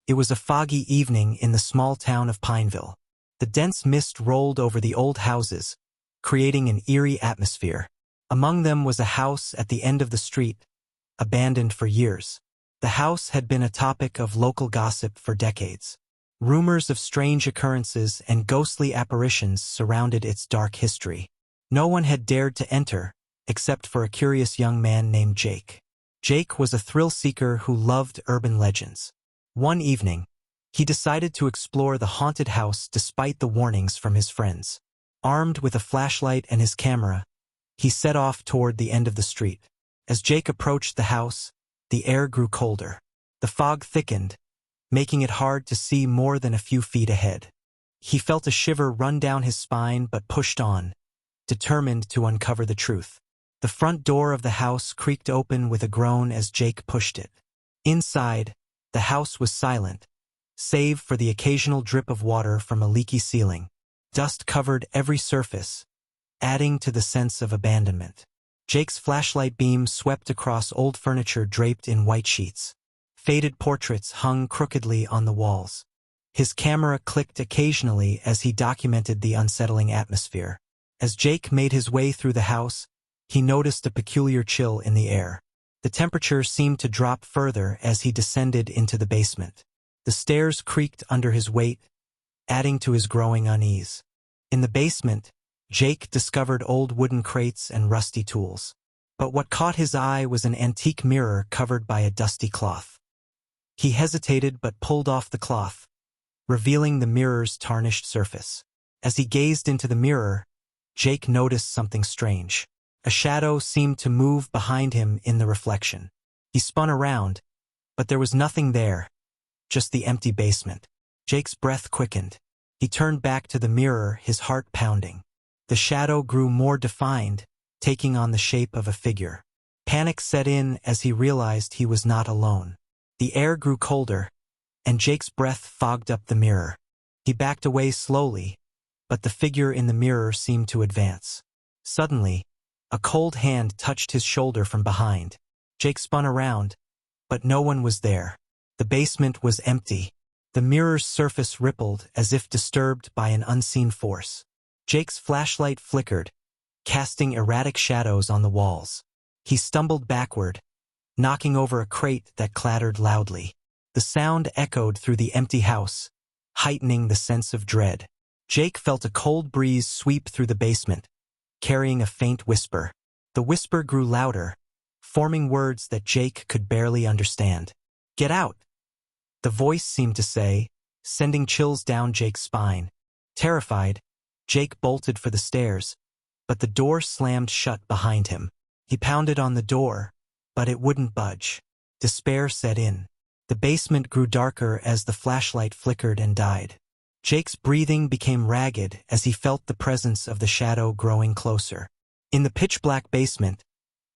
It was a foggy evening in the small town of Pineville. The dense mist rolled over the old houses, creating an eerie atmosphere. Among them was a house at the end of the street, abandoned for years. The house had been a topic of local gossip for decades. Rumors of strange occurrences and ghostly apparitions surrounded its dark history. No one had dared to enter, except for a curious young man named Jake. Jake was a thrill-seeker who loved urban legends. One evening, he decided to explore the haunted house despite the warnings from his friends. Armed with a flashlight and his camera, he set off toward the end of the street. As Jake approached the house, the air grew colder. The fog thickened, making it hard to see more than a few feet ahead. He felt a shiver run down his spine but pushed on, determined to uncover the truth. The front door of the house creaked open with a groan as Jake pushed it. Inside, the house was silent, save for the occasional drip of water from a leaky ceiling. Dust covered every surface, adding to the sense of abandonment. Jake's flashlight beam swept across old furniture draped in white sheets. Faded portraits hung crookedly on the walls. His camera clicked occasionally as he documented the unsettling atmosphere. As Jake made his way through the house, he noticed a peculiar chill in the air. The temperature seemed to drop further as he descended into the basement. The stairs creaked under his weight, adding to his growing unease. In the basement, Jake discovered old wooden crates and rusty tools. But what caught his eye was an antique mirror covered by a dusty cloth. He hesitated but pulled off the cloth, revealing the mirror's tarnished surface. As he gazed into the mirror, Jake noticed something strange. A shadow seemed to move behind him in the reflection. He spun around, but there was nothing there, just the empty basement. Jake's breath quickened. He turned back to the mirror, his heart pounding. The shadow grew more defined, taking on the shape of a figure. Panic set in as he realized he was not alone. The air grew colder, and Jake's breath fogged up the mirror. He backed away slowly, but the figure in the mirror seemed to advance. Suddenly, a cold hand touched his shoulder from behind. Jake spun around, but no one was there. The basement was empty. The mirror's surface rippled as if disturbed by an unseen force. Jake's flashlight flickered, casting erratic shadows on the walls. He stumbled backward, knocking over a crate that clattered loudly. The sound echoed through the empty house, heightening the sense of dread. Jake felt a cold breeze sweep through the basement, carrying a faint whisper. The whisper grew louder, forming words that Jake could barely understand. "Get out!" the voice seemed to say, sending chills down Jake's spine. Terrified, Jake bolted for the stairs, but the door slammed shut behind him. He pounded on the door, but it wouldn't budge. Despair set in. The basement grew darker as the flashlight flickered and died. Jake's breathing became ragged as he felt the presence of the shadow growing closer. In the pitch-black basement,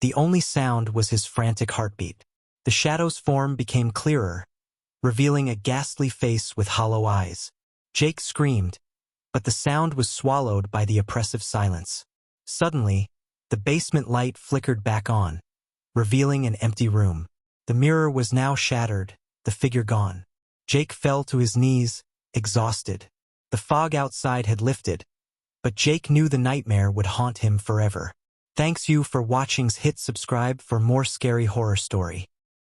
the only sound was his frantic heartbeat. The shadow's form became clearer, revealing a ghastly face with hollow eyes. Jake screamed, but the sound was swallowed by the oppressive silence. Suddenly, the basement light flickered back on, revealing an empty room. The mirror was now shattered, the figure gone. Jake fell to his knees, exhausted. The fog outside had lifted, but Jake knew the nightmare would haunt him forever. Thanks you for watching. Hit subscribe for more scary horror story.